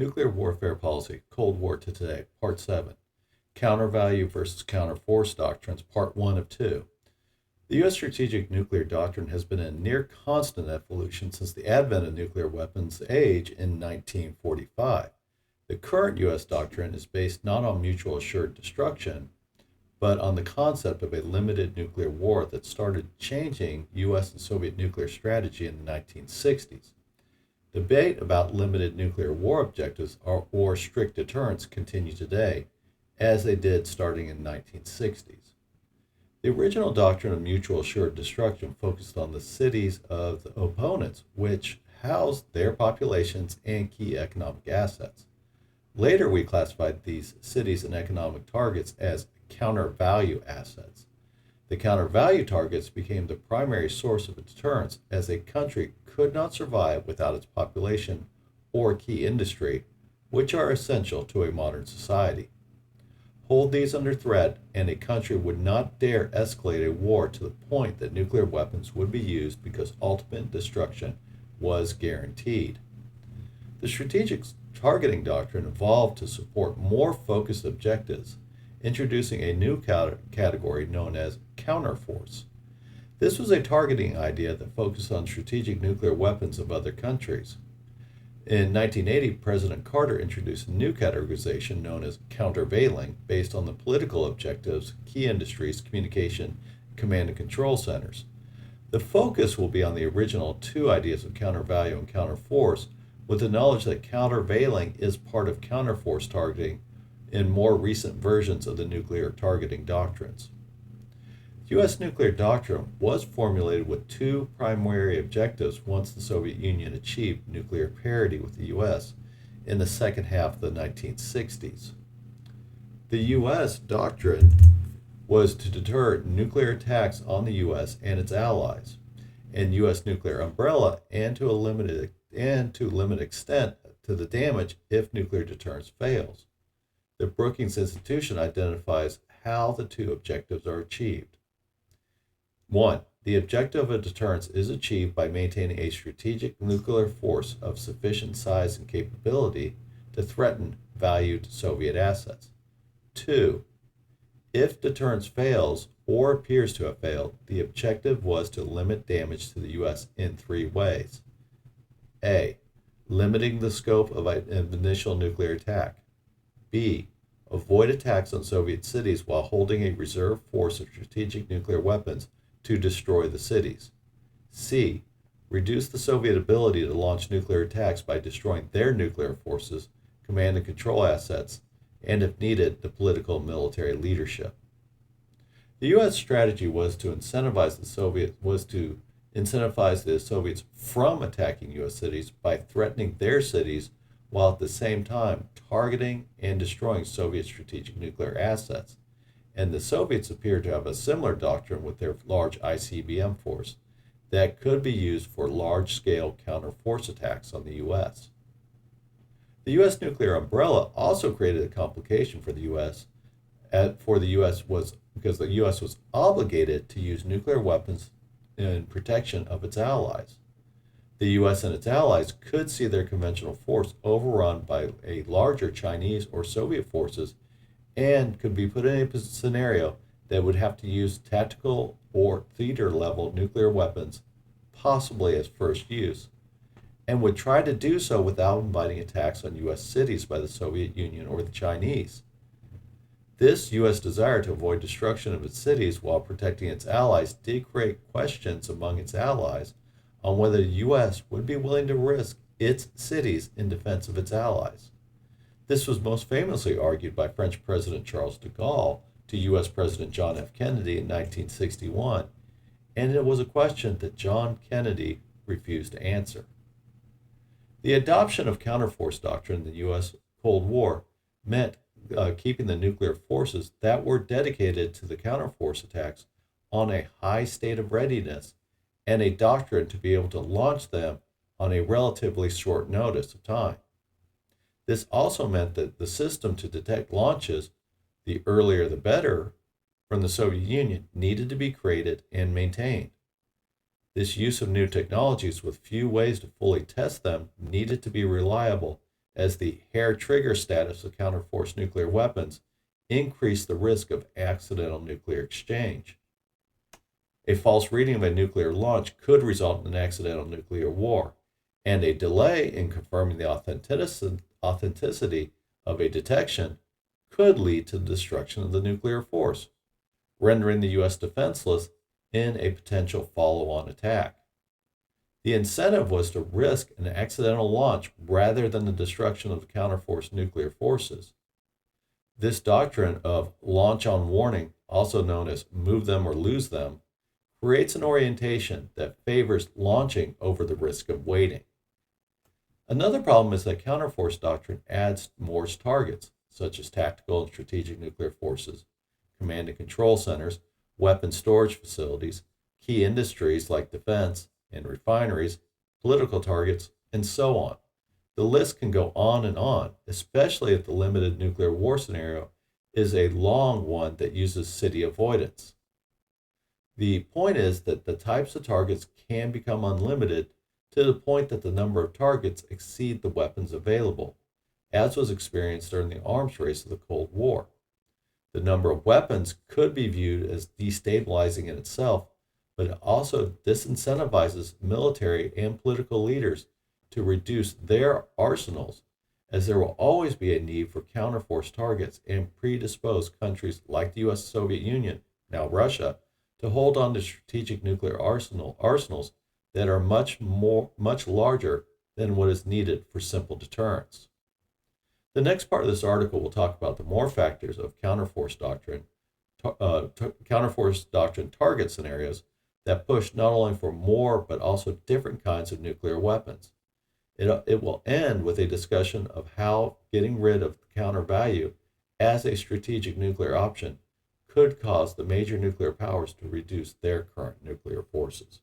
Nuclear Warfare Policy, Cold War to Today, Part 7. Counter-value versus counter-force doctrines, Part 1 of 2. The U.S. strategic nuclear doctrine has been in near constant evolution since the advent of nuclear weapons age in 1945. The current U.S. doctrine is based not on mutual assured destruction, but on the concept of a limited nuclear war that started changing U.S. and Soviet nuclear strategy in the 1960s. Debate about limited nuclear war objectives or strict deterrence continue today, as they did starting in the 1960s. The original doctrine of mutual assured destruction focused on the cities of the opponents, which housed their populations and key economic assets. Later, we classified these cities and economic targets as counter-value assets. The counter-value targets became the primary source of deterrence, as a country could not survive without its population or key industry, which are essential to a modern society. Hold these under threat, and a country would not dare escalate a war to the point that nuclear weapons would be used because ultimate destruction was guaranteed. The strategic targeting doctrine evolved to support more focused objectives, introducing a new category known as counterforce. This was a targeting idea that focused on strategic nuclear weapons of other countries. In 1980, President Carter introduced a new categorization known as countervailing, based on the political objectives, key industries, communication, command and control centers. The focus will be on the original two ideas of countervalue and counterforce, with the knowledge that countervailing is part of counterforce targeting in more recent versions of the nuclear targeting doctrines. The U.S. nuclear doctrine was formulated with two primary objectives once the Soviet Union achieved nuclear parity with the U.S. in the second half of the 1960s. The U.S. doctrine was to deter nuclear attacks on the U.S. and its allies, and U.S. nuclear umbrella, and to a limited extent to the damage if nuclear deterrence fails. The Brookings Institution identifies how the two objectives are achieved. 1. The objective of deterrence is achieved by maintaining a strategic nuclear force of sufficient size and capability to threaten valued Soviet assets. 2. If deterrence fails or appears to have failed, the objective was to limit damage to the U.S. in three ways. A. Limiting the scope of an initial nuclear attack. B. Avoid attacks on Soviet cities while holding a reserve force of strategic nuclear weapons to destroy the cities. C. Reduce the Soviet ability to launch nuclear attacks by destroying their nuclear forces, command and control assets, and if needed, the political and military leadership. The U.S. strategy was to incentivize the Soviets from attacking U.S. cities by threatening their cities, while at the same time targeting and destroying Soviet strategic nuclear assets. And the Soviets appear to have a similar doctrine with their large ICBM force that could be used for large-scale counter-force attacks on the U.S. The U.S. nuclear umbrella also created a complication for the U.S. Because the U.S. was obligated to use nuclear weapons in protection of its allies. The U.S. and its allies could see their conventional force overrun by a larger Chinese or Soviet forces, and could be put in a scenario that would have to use tactical or theater-level nuclear weapons, possibly as first use, and would try to do so without inviting attacks on U.S. cities by the Soviet Union or the Chinese. This U.S. desire to avoid destruction of its cities while protecting its allies did create questions among its allies on whether the U.S. would be willing to risk its cities in defense of its allies. This was most famously argued by French President Charles de Gaulle to U.S. President John F. Kennedy in 1961, and it was a question that John Kennedy refused to answer. The adoption of counterforce doctrine in the U.S. Cold War meant keeping the nuclear forces that were dedicated to the counterforce attacks on a high state of readiness, and a doctrine to be able to launch them on a relatively short notice of time. This also meant that the system to detect launches, the earlier the better, from the Soviet Union needed to be created and maintained. This use of new technologies with few ways to fully test them needed to be reliable as the hair trigger status of counterforce nuclear weapons increased the risk of accidental nuclear exchange. A false reading of a nuclear launch could result in an accidental nuclear war, and a delay in confirming the authenticity of a detection could lead to the destruction of the nuclear force, rendering the U.S. defenseless in a potential follow-on attack. The incentive was to risk an accidental launch rather than the destruction of the counterforce nuclear forces. This doctrine of launch on warning, also known as move them or lose them, creates an orientation that favors launching over the risk of waiting. Another problem is that counterforce doctrine adds more targets, such as tactical and strategic nuclear forces, command and control centers, weapon storage facilities, key industries like defense and refineries, political targets, and so on. The list can go on and on, especially if the limited nuclear war scenario is a long one that uses city avoidance. The point is that the types of targets can become unlimited to the point that the number of targets exceed the weapons available, as was experienced during the arms race of the Cold War. The number of weapons could be viewed as destabilizing in itself, but it also disincentivizes military and political leaders to reduce their arsenals, as there will always be a need for counterforce targets and predispose countries like the U.S. Soviet Union, now Russia, to hold on to strategic nuclear arsenals that are much larger than what is needed for simple deterrence. The next part of this article will talk about the more factors of counterforce doctrine target scenarios that push not only for more but also different kinds of nuclear weapons. It will end with a discussion of how getting rid of the counter value as a strategic nuclear option could cause the major nuclear powers to reduce their current nuclear forces.